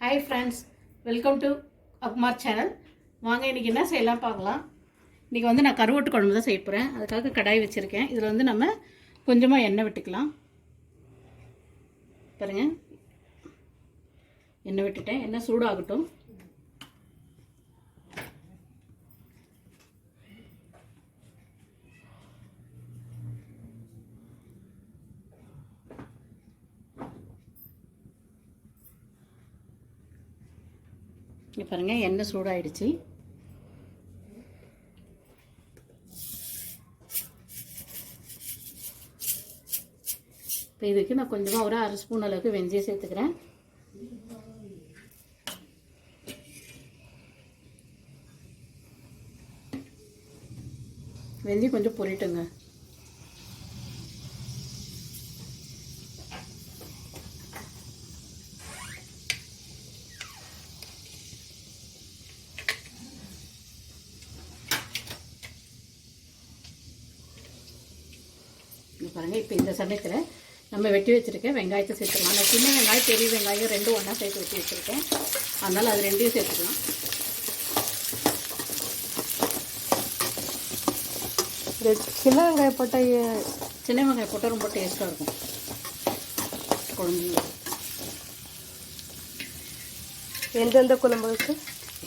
Hi friends, welcome to Akmar channel. வாங்க இன்னைக்கு என்ன செய்யலாம் பார்க்கலாம். இன்னைக்கு வந்து நான் கருவாட்டு குழம்பு தான் செய்ய போறேன். அதுக்காக கடாய் வச்சிருக்கேன். இதுல வந்து நம்ம கொஞ்சமா எண்ணெய் விட்டுக்கலாம். பாருங்க. எண்ணெய் விட்டுட்டேன். எண்ணெய் சூடாகட்டும். இங்க பாருங்க எண்ணெய் சூடாயிடுச்சு. இப்போ இதுக்கு நான் கொஞ்சமாக ஒரு 1/2 ஸ்பூன் அளவுக்கு வெந்தயம் சேர்த்துக்கிறேன். வெந்தயம் கொஞ்சம் பொரிட்டுங்க. பாருங்க இப்போ இந்த சமயத்தில் நம்ம வெட்டி வச்சுருக்க வெங்காயத்தை சேர்த்துக்கலாம். நான் சின்ன வெங்காயம் பெரிய வெங்காயம் ரெண்டும் ஒன்றா சேர்த்து வெட்டி வச்சுருக்கேன். அதனால் அது ரெண்டையும் சேர்த்துக்கலாம். சின்ன வெங்காயம் போட்டால் ரொம்ப டேஸ்ட்டாக இருக்கும் குழம்பு. எந்தெந்த குழம்புக்கு?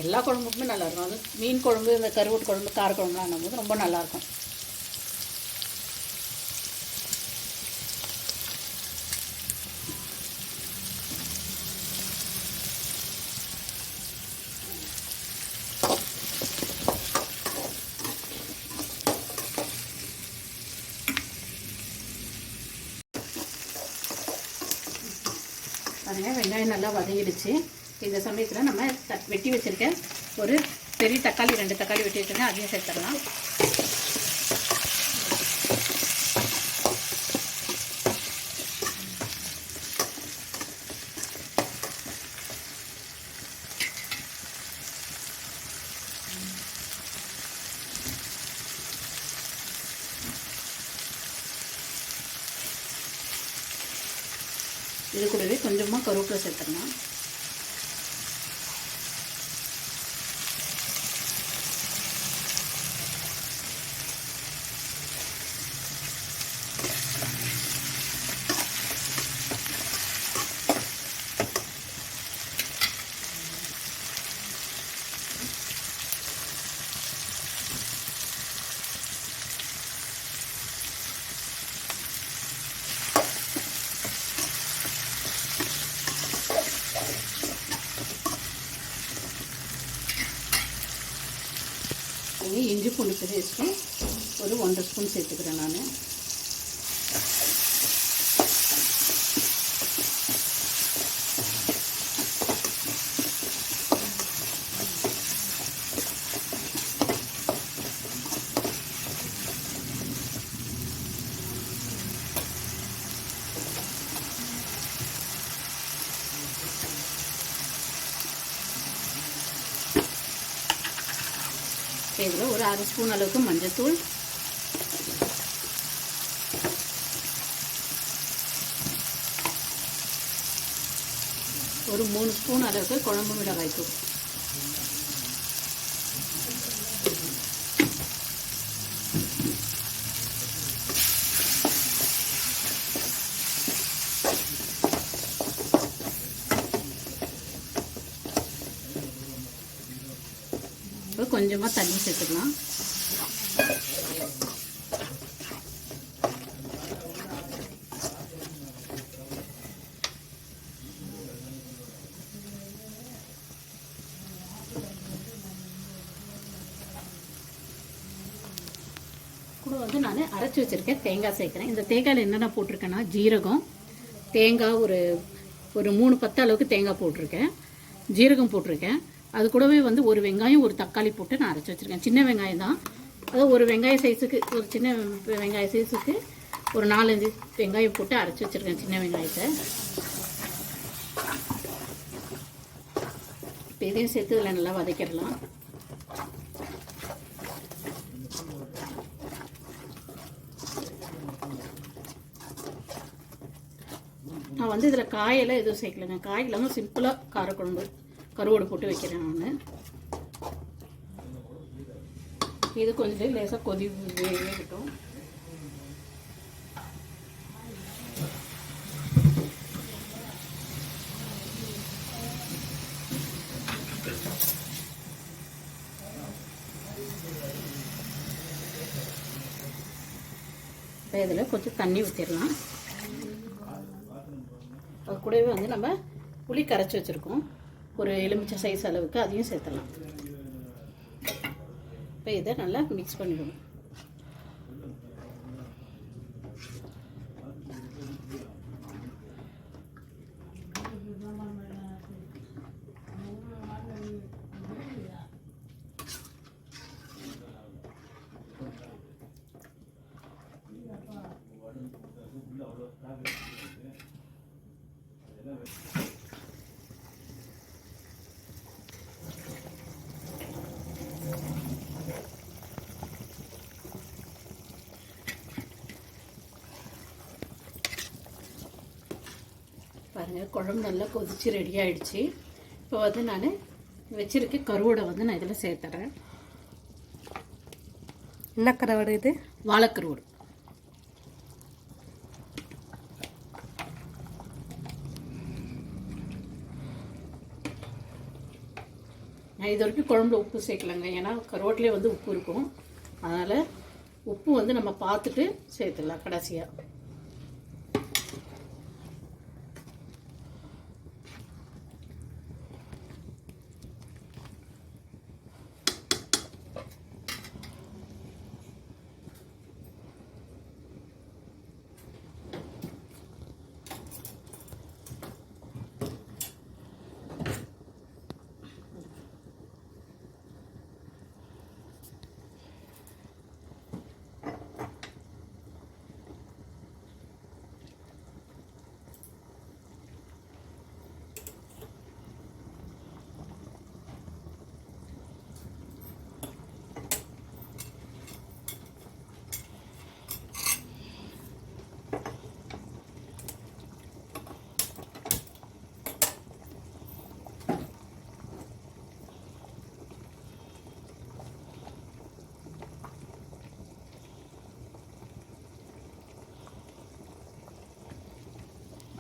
எல்லா குழம்புக்குமே நல்லாயிருக்கும். அது மீன் குழம்பு, இந்த கருவாட்டு குழம்பு, கார குழம்புலாம் போது ரொம்ப நல்லாயிருக்கும். பாருங்க வெங்காயம் நல்லா வதங்கிடுச்சு. இந்த சமயத்தில் நம்ம வெட்டி வச்சுருக்கேன் ஒரு பெரிய தக்காளி, 2 தக்காளி வெட்டி வச்சுருக்கேன், அதையும் சேர்த்துடலாம். இது கூடவே கொஞ்சமாக கருவேப்பிலை சேர்த்துக்கலாம். இஞ்சி பூண்டு பேஸ்ட்டு ஒரு 1 ஸ்பூன் சேர்த்துக்கிறேன் நான். இதில் ஒரு 1/2 ஸ்பூன் அளவுக்கு மஞ்சள்தூள், ஒரு 3 ஸ்பூன் அளவுக்கு குழம்பு மிளகாய்த்தூள், கொஞ்சமாக தண்ணி சேர்த்துக்கலாம். கூட வந்து நான் அரைச்சி வச்சுருக்கேன் தேங்காய் சேர்க்குறேன். இந்த தேங்காயில் என்னென்ன போட்டிருக்கேன்னா ஜீரகம், தேங்காய் ஒரு 3 பத்து அளவுக்கு தேங்காய் போட்டிருக்கேன், ஜீரகம் போட்டிருக்கேன். அது கூடவே வந்து ஒரு வெங்காயம், ஒரு தக்காளி போட்டு நான் அரைச்சி வச்சுருக்கேன். சின்ன வெங்காயம் தான், அதாவது ஒரு வெங்காய சைஸுக்கு, ஒரு சின்ன வெங்காய சைஸுக்கு ஒரு 4-5 வெங்காயம் போட்டு அரைச்சி வச்சுருக்கேன், சின்ன வெங்காயத்தை. இப்போ இதையும் சேர்த்து இதில் நல்லா வதக்கிடலாம். வந்து இதில் காயெல்லாம் எதுவும் சேர்க்கலைங்க. காய் இல்லாமல் சிம்பிளாக காரக்குழம்பு கருவோடு போட்டு வைக்கிறேன் நான். இது கொஞ்சம் லேசாக வேகட்டும். இப்போ இதில் கொஞ்சம் தண்ணி ஊற்றிடலாம். அது கூடவே வந்து நம்ம புளி கரைச்சி வச்சுருக்கோம், ஒரு எலுமிச்சை சைஸ் அளவுக்கு, அதையும் சேர்த்துடலாம். இப்போ இதை நல்லா மிக்ஸ் பண்ணிவிடணும். பாருங்கள், குழம்பு நல்லா கொதிச்சு ரெடி ஆகிடுச்சு. இப்போ வந்து நான் வச்சுருக்க கருவோடை வந்து நான் இதில் சேர்த்துறேன். என்ன கருவாடு இது? வாழைக்கருவோடு. நான் இது வரைக்கும் குழம்புல உப்பு சேர்க்கலைங்க, ஏன்னா கருவாட்டிலே வந்து உப்பு இருக்கும். அதனால் உப்பு வந்து நம்ம பார்த்துட்டு சேர்த்துடலாம் கடைசியாக.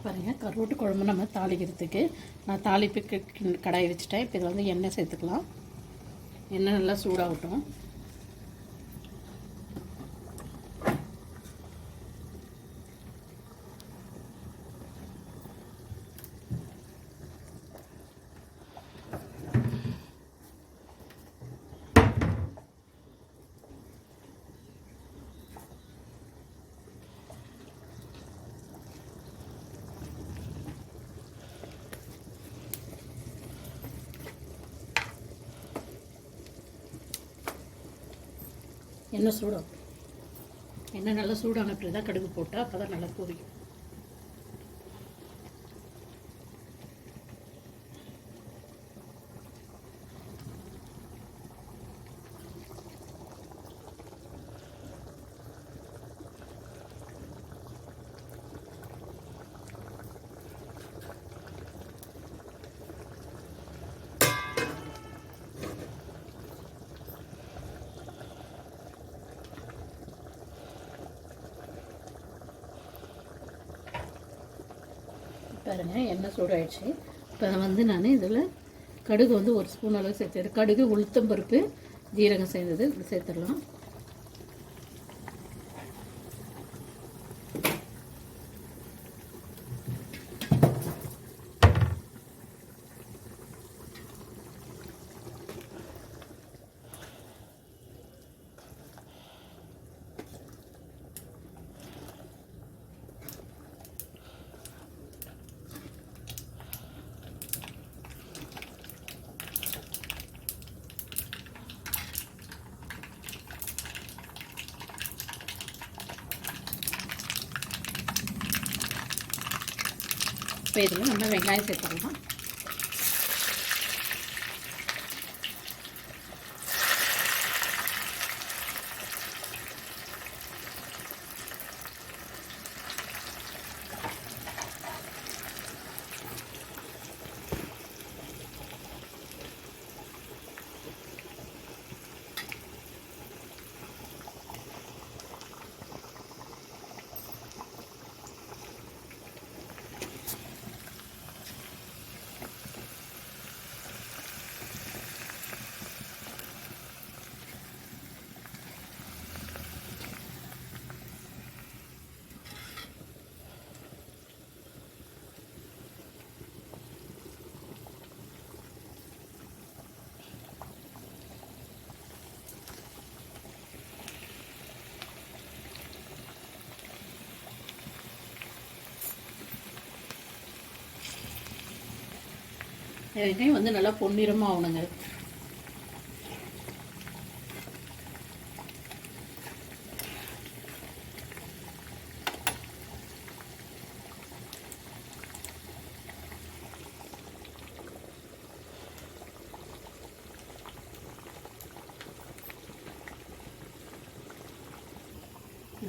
பாருங்கள், கருவாட்டு குழம்பு நம்ம தாளிக்கிறதுக்கு நான் தாளிப்புக்கு கடாய் வச்சுட்டேன். இப்போ இதில் வந்து எண்ணெய் சேர்த்துக்கலாம். எண்ணெய் நல்லா சூடாகட்டும். எண்ணெய் சூடாகும். எண்ணெய் நல்லா சூடான அப்படி தான் கடுகு போட்டால் அப்போ தான் நல்லா பொரியும். பாருங்கள், எண்ணெய் சூடாயிடுச்சு. இப்போ வந்து நான் இதில் கடுகு வந்து ஒரு ஸ்பூன் அளவு சேர்த்து, கடுகு, உளுத்தம்பருப்பு, ஜீரகம் சேர்ந்தது இப்படி சேர்த்துடலாம். இப்போ இதில் நம்ம வெங்காயம் சேர்த்துக்கலாம். வெங்காயம் வந்து நல்லா பொன்னிறமாக ஆகணுங்க.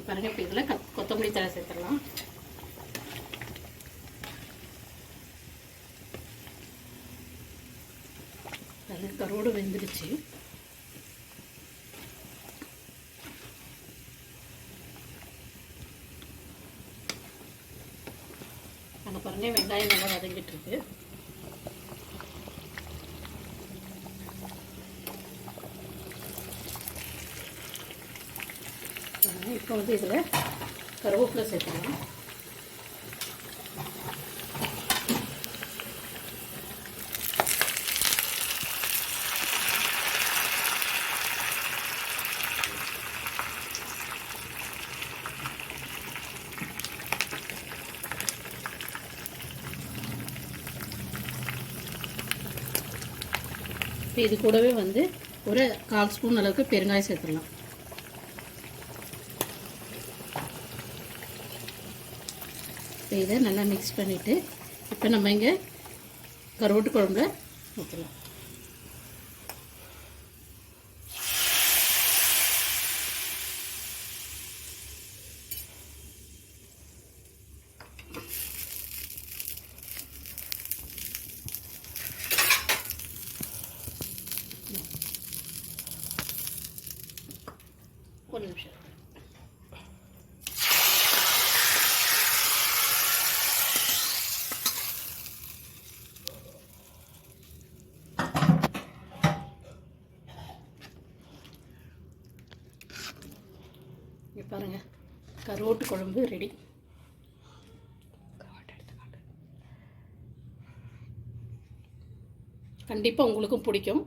பாருங்க, இப்போ இதில் கொத்தமல்லி தழை சேர்த்துடலாம். கருவோடு வெந்துடுச்சு. அங்கே பாருங்க, வெங்காயம் நல்லா வதங்கிட்டு இருக்கு. இப்போ வந்து இதில் கருவேப்பிலை சேர்த்துக்கலாம். இப்போ இது கூடவே வந்து ஒரு 1/4 ஸ்பூன் அளவுக்கு பெருங்காயம் சேர்த்துடலாம். இப்போ இதை நல்லா மிக்ஸ் பண்ணிவிட்டு இப்போ நம்ம இங்கே கருவாட்டு குழம்புல ஊற்றலாம். ஒரு நிமிஷம். இங்கே பாருங்கள், கருவாட்டு குழம்பு ரெடி. கண்டிப்பாக உங்களுக்கும் பிடிக்கும்.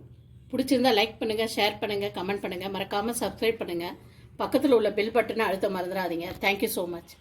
பிடிச்சிருந்தா லைக் பண்ணுங்கள், ஷேர் பண்ணுங்கள், கமெண்ட் பண்ணுங்கள், மறக்காமல் சப்ஸ்கிரைப் பண்ணுங்கள். பக்கத்தில் உள்ள பெல் பட்டனை அழுத்த மறந்துடாதீங்க. Thank you so much.